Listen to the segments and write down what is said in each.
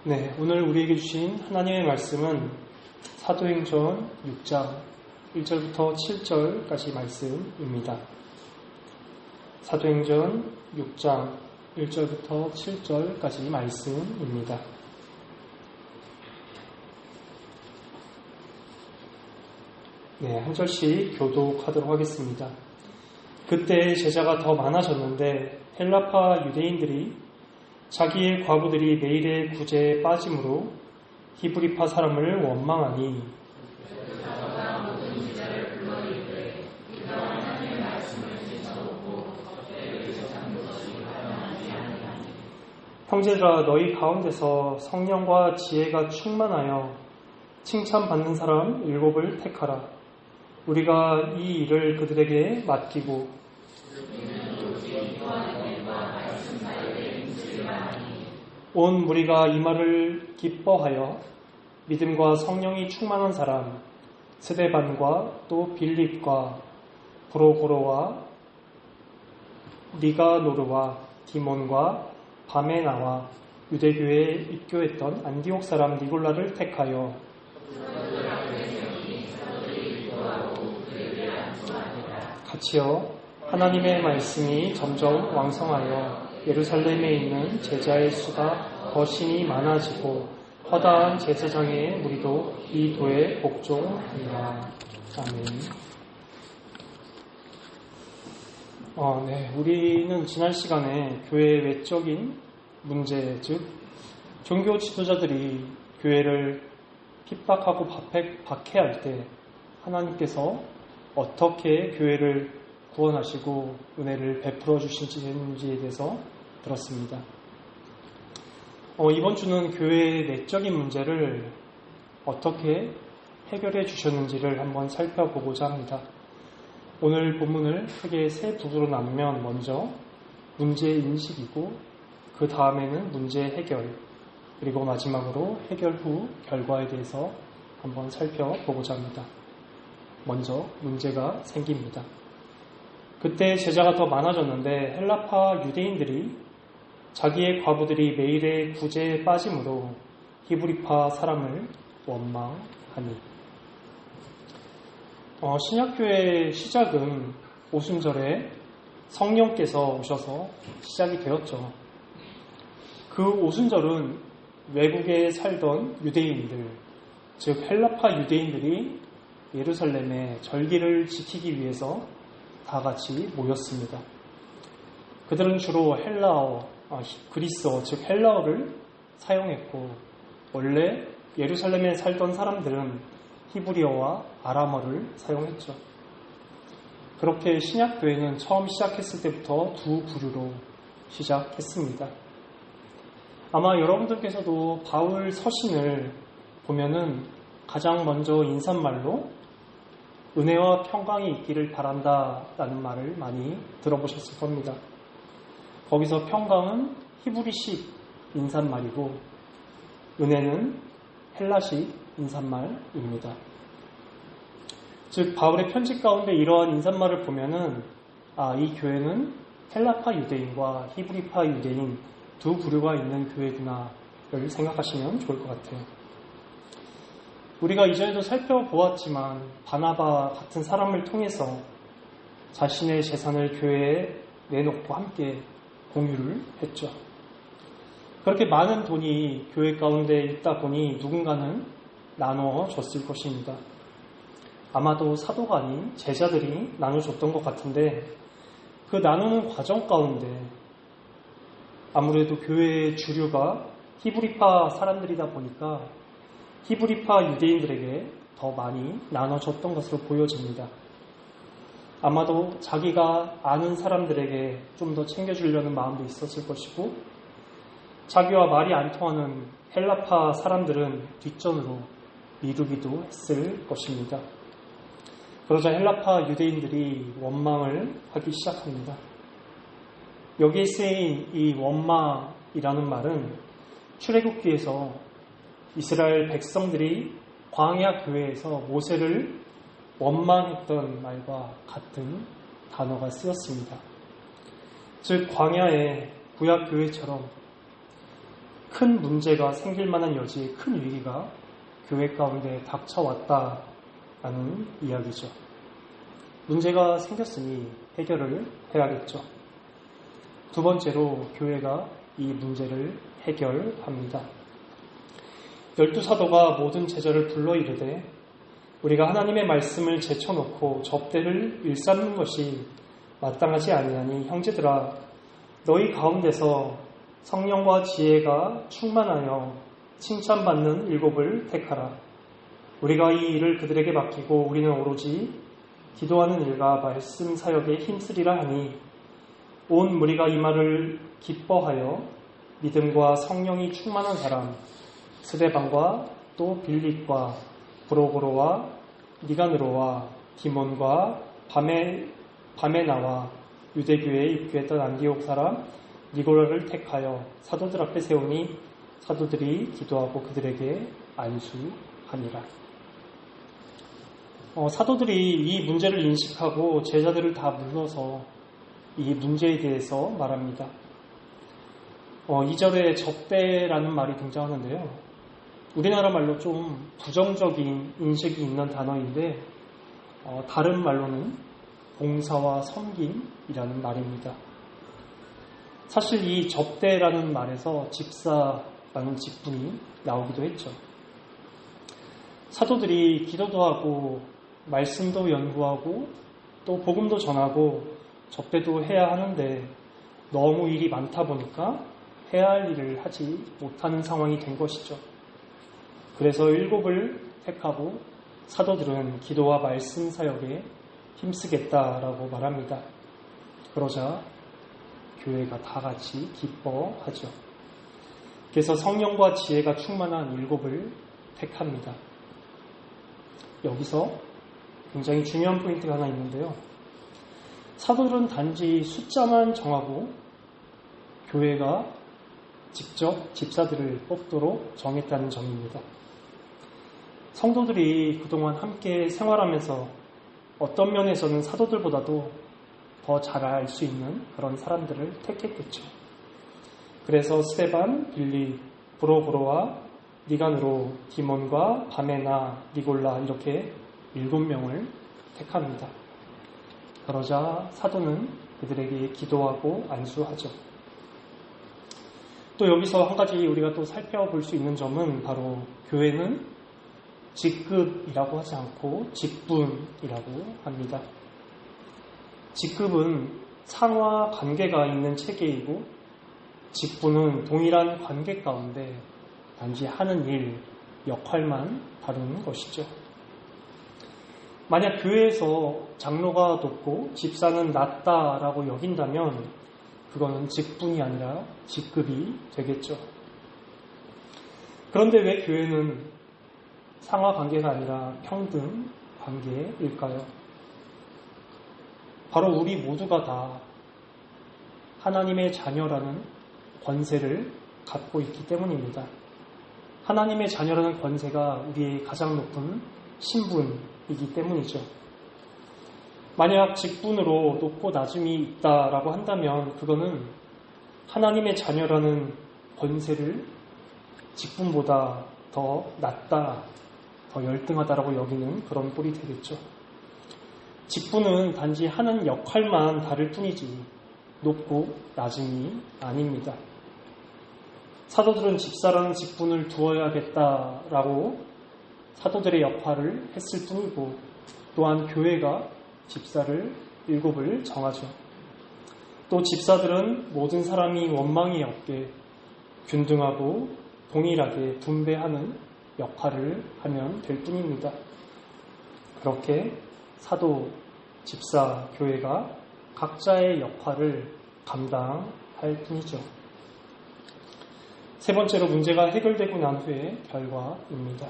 네, 오늘 우리에게 주신 하나님의 말씀은 사도행전 6장 1절부터 7절까지 말씀입니다. 사도행전 6장 1절부터 7절까지 말씀입니다. 네, 한 절씩 교독하도록 하겠습니다. 그때 제자가 더 많아졌는데 헬라파 유대인들이 자기의 과부들이 매일의 구제에 빠짐으로 히브리파 사람을 원망하니 형제들아, 너희 가운데서 성령과 지혜가 충만하여 칭찬받는 사람 7을 택하라. 우리가 이 일을 그들에게 맡기고 온 무리가 이 말을 기뻐하여 믿음과 성령이 충만한 사람 스데반과 또 빌립과 브로고로와 니가노르와 디몬과 바메나와 유대교회에 입교했던 안디옥 사람 니골라를 택하여 같이요 하나님의 말씀이 점점 왕성하여 예루살렘에 있는 제자의 수가 더 신이 많아지고 허다한 제사장의 무리도 이 도에 복종하니라. 아멘. 네, 우리는 지난 시간에 교회의 외적인 문제, 즉 종교 지도자들이 교회를 핍박하고 박해할 때 하나님께서 어떻게 교회를 구원하시고 은혜를 베풀어 주시는지에 대해서 들었습니다. 이번 주는 교회의 내적인 문제를 어떻게 해결해 주셨는지를 한번 살펴보고자 합니다. 오늘 본문을 크게 세 부분으로 나누면 먼저 문제 인식이고 그 다음에는 문제 해결, 그리고 마지막으로 해결 후 결과에 대해서 한번 살펴보고자 합니다. 먼저 문제가 생깁니다. 그때 제자가 더 많아졌는데 헬라파 유대인들이 자기의 과부들이 매일의 구제에 빠짐으로 히브리파 사람을 원망하니 신약교회의 시작은 오순절에 성령께서 오셔서 시작이 되었죠. 그 오순절은 외국에 살던 유대인들, 즉 헬라파 유대인들이 예루살렘의 절기를 지키기 위해서 다 같이 모였습니다. 그들은 주로 헬라어, 그리스어, 즉 헬라어를 사용했고 원래 예루살렘에 살던 사람들은 히브리어와 아람어를 사용했죠. 그렇게 신약교회는 처음 시작했을 때부터 두 부류로 시작했습니다. 아마 여러분들께서도 바울 서신을 보면은 가장 먼저 인사말로 은혜와 평강이 있기를 바란다라는 말을 많이 들어보셨을 겁니다. 거기서 평강은 히브리식 인사말이고 은혜는 헬라식 인사말입니다. 즉 바울의 편지 가운데 이러한 인사말을 보면은 이 교회는 헬라파 유대인과 히브리파 유대인 두 부류가 있는 교회구나를 생각하시면 좋을 것 같아요. 우리가 이전에도 살펴보았지만 바나바 같은 사람을 통해서 자신의 재산을 교회에 내놓고 함께 공유를 했죠. 그렇게 많은 돈이 교회 가운데 있다 보니 누군가는 나누어 줬을 것입니다. 아마도 사도가 아닌 제자들이 나눠줬던 것 같은데 그 나누는 과정 가운데 아무래도 교회의 주류가 히브리파 사람들이다 보니까 히브리파 유대인들에게 더 많이 나눠줬던 것으로 보여집니다. 아마도 자기가 아는 사람들에게 좀 더 챙겨주려는 마음도 있었을 것이고 자기와 말이 안 통하는 헬라파 사람들은 뒷전으로 미루기도 했을 것입니다. 그러자 헬라파 유대인들이 원망을 하기 시작합니다. 여기에 쓰인 이 원망이라는 말은 출애굽기에서 이스라엘 백성들이 광야 교회에서 모세를 원망했던 말과 같은 단어가 쓰였습니다. 즉 광야의 구약 교회처럼 큰 문제가 생길 만한 여지의 큰 위기가 교회 가운데 닥쳐왔다라는 이야기죠. 문제가 생겼으니 해결을 해야겠죠. 두 번째로 교회가 이 문제를 해결합니다. 12사도가 모든 제자를 불러 이르되 우리가 하나님의 말씀을 제쳐놓고 접대를 일삼는 것이 마땅하지 아니하니 형제들아 너희 가운데서 성령과 지혜가 충만하여 칭찬받는 일곱을 택하라. 우리가 이 일을 그들에게 맡기고 우리는 오로지 기도하는 일과 말씀 사역에 힘쓰리라 하니 온 무리가 이 말을 기뻐하여 믿음과 성령이 충만한 사람 스데반과 또 빌립과 브로고로와 니가느로와 디몬과 바메나와 유대교회에 입교했던 안디옥 사람 니고라를 택하여 사도들 앞에 세우니 사도들이 기도하고 그들에게 안수하니라. 사도들이 이 문제를 인식하고 제자들을 다 불러서 이 문제에 대해서 말합니다. 2절에 접대라는 말이 등장하는데요. 우리나라 말로 좀 부정적인 인식이 있는 단어인데 다른 말로는 봉사와 섬김이라는 말입니다. 사실 이 접대라는 말에서 집사라는 직분이 나오기도 했죠. 사도들이 기도도 하고 말씀도 연구하고 또 복음도 전하고 접대도 해야 하는데 너무 일이 많다 보니까 해야 할 일을 하지 못하는 상황이 된 것이죠. 그래서 7을 택하고 사도들은 기도와 말씀 사역에 힘쓰겠다라고 말합니다. 그러자 교회가 다 같이 기뻐하죠. 그래서 성령과 지혜가 충만한 7을 택합니다. 여기서 굉장히 중요한 포인트가 하나 있는데요. 사도들은 단지 숫자만 정하고 교회가 직접 집사들을 뽑도록 정했다는 점입니다. 성도들이 그동안 함께 생활하면서 어떤 면에서는 사도들보다도 더 잘 알 수 있는 그런 사람들을 택했겠죠. 그래서 스데반, 빌립, 브로고로와 니가느로, 디몬과 바메나, 니골라 이렇게 7명을 택합니다. 그러자 사도는 그들에게 기도하고 안수하죠. 또 여기서 한 가지 우리가 또 살펴볼 수 있는 점은 바로 교회는 직급이라고 하지 않고 직분이라고 합니다. 직급은 상하 관계가 있는 체계이고 직분은 동일한 관계 가운데 단지 하는 일, 역할만 다루는 것이죠. 만약 교회에서 장로가 높고 집사는 낮다라고 여긴다면 그거는 직분이 아니라 직급이 되겠죠. 그런데 왜 교회는 상하 관계가 아니라 평등 관계일까요? 바로 우리 모두가 다 하나님의 자녀라는 권세를 갖고 있기 때문입니다. 하나님의 자녀라는 권세가 우리의 가장 높은 신분이기 때문이죠. 만약 직분으로 높고 낮음이 있다라고 한다면 그거는 하나님의 자녀라는 권세를 직분보다 더 낮다, 더 열등하다라고 여기는 그런 꼴이 되겠죠. 직분은 단지 하는 역할만 다를 뿐이지 높고 낮음이 아닙니다. 사도들은 집사라는 직분을 두어야겠다라고 사도들의 역할을 했을 뿐이고 또한 교회가 집사를 7을 정하죠. 또 집사들은 모든 사람이 원망이 없게 균등하고 동일하게 분배하는 역할을 하면 될 뿐입니다. 그렇게 사도, 집사, 교회가 각자의 역할을 감당할 뿐이죠. 세 번째로 문제가 해결되고 난 후의 결과입니다.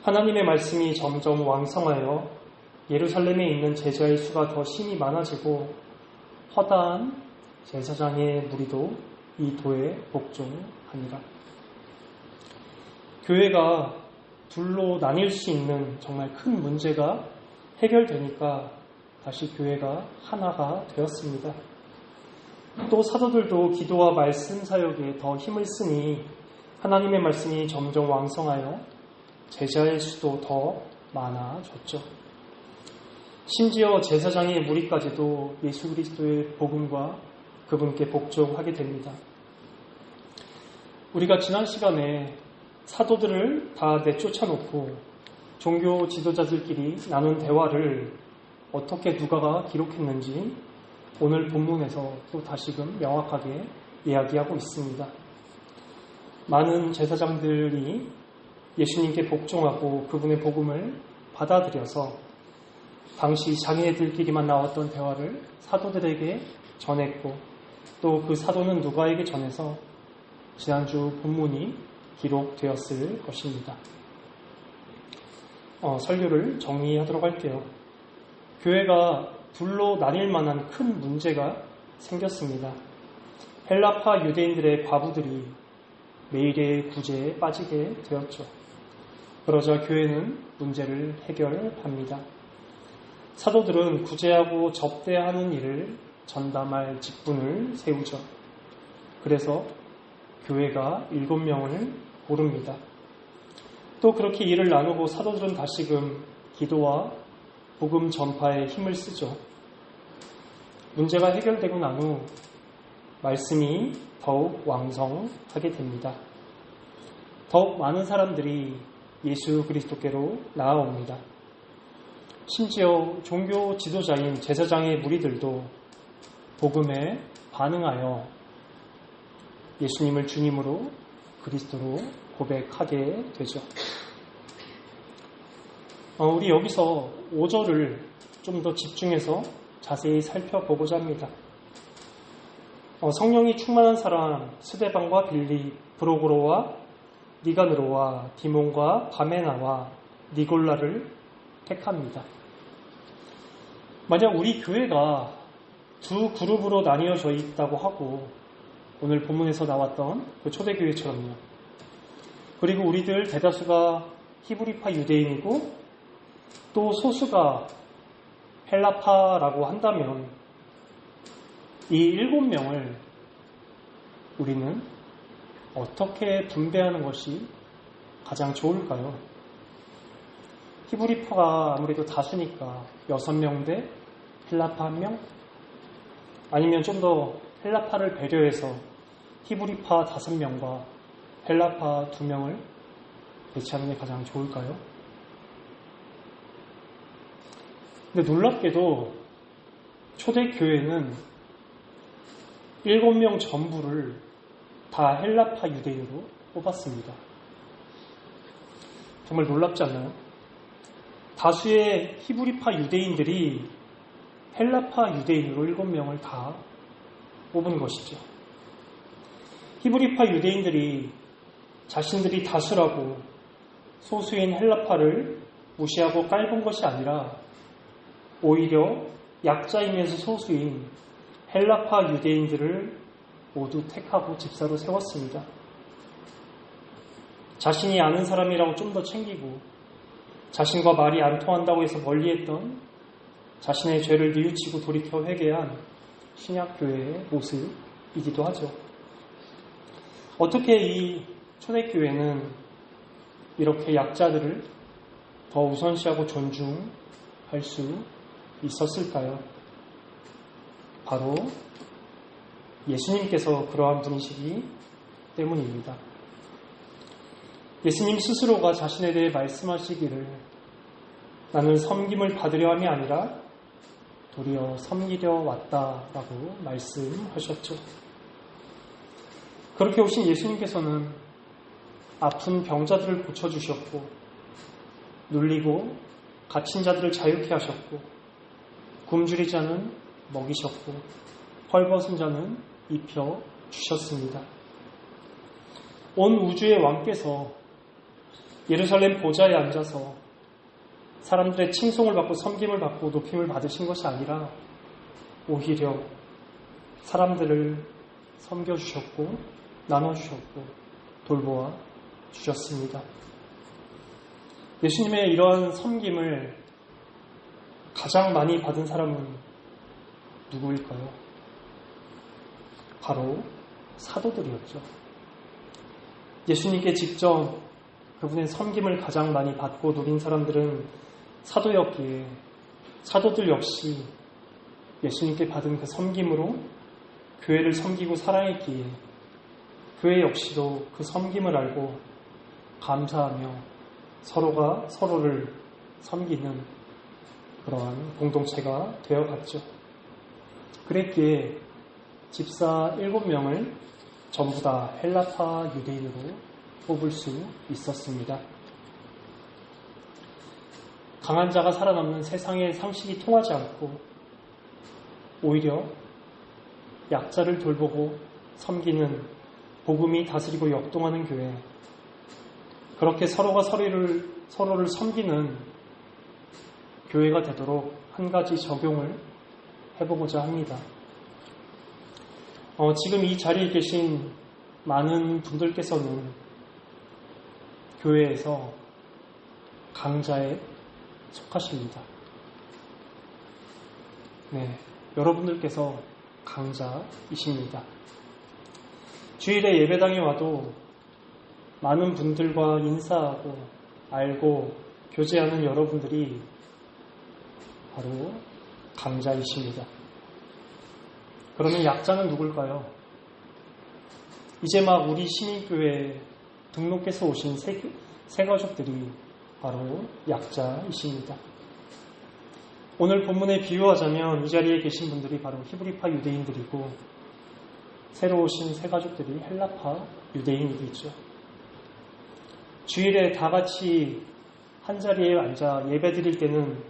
하나님의 말씀이 점점 왕성하여 예루살렘에 있는 제자의 수가 더 심히 많아지고 허다한 제사장의 무리도 이 도에 복종하니라. 교회가 둘로 나뉠 수 있는 정말 큰 문제가 해결되니까 다시 교회가 하나가 되었습니다. 또 사도들도 기도와 말씀 사역에 더 힘을 쓰니 하나님의 말씀이 점점 왕성하여 제자의 수도 더 많아졌죠. 심지어 제사장의 무리까지도 예수 그리스도의 복음과 그분께 복종하게 됩니다. 우리가 지난 시간에 사도들을 다 내쫓아놓고 종교 지도자들끼리 나눈 대화를 어떻게 누가가 기록했는지 오늘 본문에서 또 다시금 명확하게 이야기하고 있습니다. 많은 제사장들이 예수님께 복종하고 그분의 복음을 받아들여서 당시 장애들끼리만 나왔던 대화를 사도들에게 전했고 또 그 사도는 누가에게 전해서 지난주 본문이 기록되었을 것입니다. 설교를 정리하도록 할게요. 교회가 둘로 나뉠 만한 큰 문제가 생겼습니다. 헬라파 유대인들의 과부들이 매일의 구제에 빠지게 되었죠. 그러자 교회는 문제를 해결합니다. 사도들은 구제하고 접대하는 일을 전담할 직분을 세우죠. 그래서 교회가 7명을 고릅니다. 또 그렇게 일을 나누고 사도들은 다시금 기도와 복음 전파에 힘을 쓰죠. 문제가 해결되고 난 후 말씀이 더욱 왕성하게 됩니다. 더욱 많은 사람들이 예수 그리스도께로 나아옵니다. 심지어 종교 지도자인 제사장의 무리들도 복음에 반응하여 예수님을 주님으로 그리스도로 고백하게 되죠. 우리 여기서 5절을 좀 더 집중해서 자세히 살펴보고자 합니다. 성령이 충만한 사람 스데반과 빌리, 브로고로와 니가느로와 디몬과 바메나와 니골라를 택합니다. 만약 우리 교회가 두 그룹으로 나뉘어져 있다고 하고 오늘 본문에서 나왔던 그 초대교회처럼요. 그리고 우리들 대다수가 히브리파 유대인이고 또 소수가 헬라파라고 한다면 이 7명을 우리는 어떻게 분배하는 것이 가장 좋을까요? 히브리파가 아무래도 다수니까 6명 대 헬라파 1명? 아니면 좀 더 헬라파를 배려해서 히브리파 5명과 헬라파 2명을 배치하는 게 가장 좋을까요? 근데 놀랍게도 초대교회는 7명 전부를 다 헬라파 유대인으로 뽑았습니다. 정말 놀랍지 않나요? 다수의 히브리파 유대인들이 헬라파 유대인으로 7명을 다 뽑은 것이죠. 히브리파 유대인들이 자신들이 다수라고 소수인 헬라파를 무시하고 깔본 것이 아니라 오히려 약자이면서 소수인 헬라파 유대인들을 모두 택하고 집사로 세웠습니다. 자신이 아는 사람이라고 좀 더 챙기고 자신과 말이 안 통한다고 해서 멀리했던 자신의 죄를 뉘우치고 돌이켜 회개한 신약교회의 모습이기도 하죠. 어떻게 이 초대교회는 이렇게 약자들을 더 우선시하고 존중할 수 있었을까요? 바로 예수님께서 그러한 분이시기 때문입니다. 예수님 스스로가 자신에 대해 말씀하시기를 나는 섬김을 받으려 함이 아니라 도리어 섬기려 왔다라고 말씀하셨죠. 그렇게 오신 예수님께서는 아픈 병자들을 고쳐주셨고 눌리고 갇힌 자들을 자유케 하셨고 굶주린 자는 먹이셨고 헐벗은 자는 입혀 주셨습니다. 온 우주의 왕께서 예루살렘 보좌에 앉아서 사람들의 칭송을 받고 섬김을 받고 높임을 받으신 것이 아니라 오히려 사람들을 섬겨주셨고 나눠주셨고 돌보아 주셨습니다. 예수님의 이러한 섬김을 가장 많이 받은 사람은 누구일까요? 바로 사도들이었죠. 예수님께 직접 그분의 섬김을 가장 많이 받고 누린 사람들은 사도였기에 사도들 역시 예수님께 받은 그 섬김으로 교회를 섬기고 사랑했기에 교회 역시도 그 섬김을 알고 감사하며 서로가 서로를 섬기는 그러한 공동체가 되어갔죠. 그랬기에 집사 7명을 전부 다 헬라파 유대인으로 뽑을 수 있었습니다. 강한 자가 살아남는 세상의 상식이 통하지 않고 오히려 약자를 돌보고 섬기는 복음이 다스리고 역동하는 교회, 그렇게 서로가 서로를 섬기는 교회가 되도록 한 가지 적용을 해보고자 합니다. 지금 이 자리에 계신 많은 분들께서는 교회에서 강자에 속하십니다. 네, 여러분들께서 강자이십니다. 주일에 예배당에 와도 많은 분들과 인사하고 알고 교제하는 여러분들이 바로 강자이십니다. 그러면 약자는 누굴까요? 이제 막 우리 시민교회에 등록해서 오신 새 가족들이 바로 약자이십니다. 오늘 본문에 비유하자면 이 자리에 계신 분들이 바로 히브리파 유대인들이고 새로 오신 새 가족들이 헬라파 유대인이겠죠. 주일에 다 같이 한 자리에 앉아 예배 드릴 때는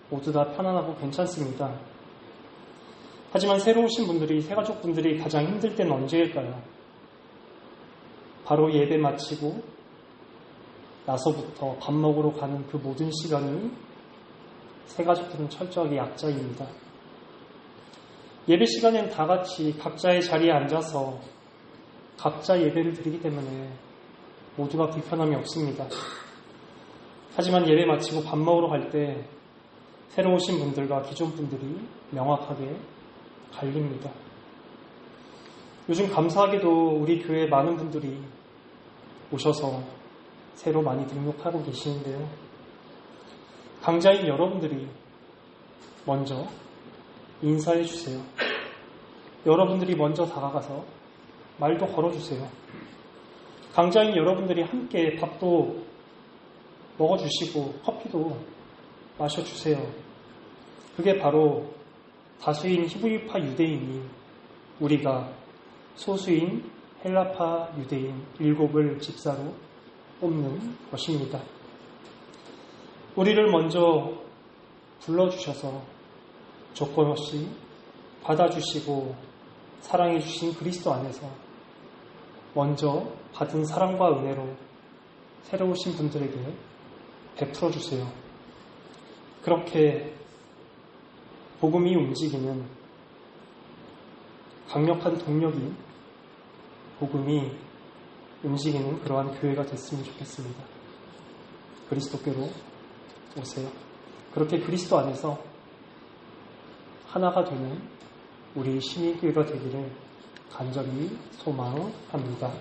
모두 다 편안하고 괜찮습니다. 하지만 새로 오신 분들이, 새 가족분들이 가장 힘들 때는 언제일까요? 바로 예배 마치고 나서부터 밥 먹으러 가는 그 모든 시간이 새 가족들은 철저하게 약자입니다. 예배 시간엔 다 같이 각자의 자리에 앉아서 각자 예배를 드리기 때문에 모두가 불편함이 없습니다. 하지만 예배 마치고 밥 먹으러 갈 때 새로 오신 분들과 기존 분들이 명확하게 갈립니다. 요즘 감사하게도 우리 교회에 많은 분들이 오셔서 새로 많이 등록하고 계시는데요. 강자인 여러분들이 먼저 인사해 주세요. 여러분들이 먼저 다가가서 말도 걸어주세요. 강자인 여러분들이 함께 밥도 먹어주시고 커피도 마셔주세요. 그게 바로 다수인 히브리파 유대인이 우리가 소수인 헬라파 유대인 7을 집사로 뽑는 것입니다. 우리를 먼저 불러주셔서 조건 없이 받아주시고 사랑해 주신 그리스도 안에서 먼저 받은 사랑과 은혜로 새로 오신 분들에게 베풀어 주세요. 그렇게 복음이 움직이는 강력한 동력이 복음이 움직이는 그러한 교회가 됐으면 좋겠습니다. 그리스도께로 오세요. 그렇게 그리스도 안에서 하나가 되는 우리 시민교회가 되기를 간절히 소망합니다.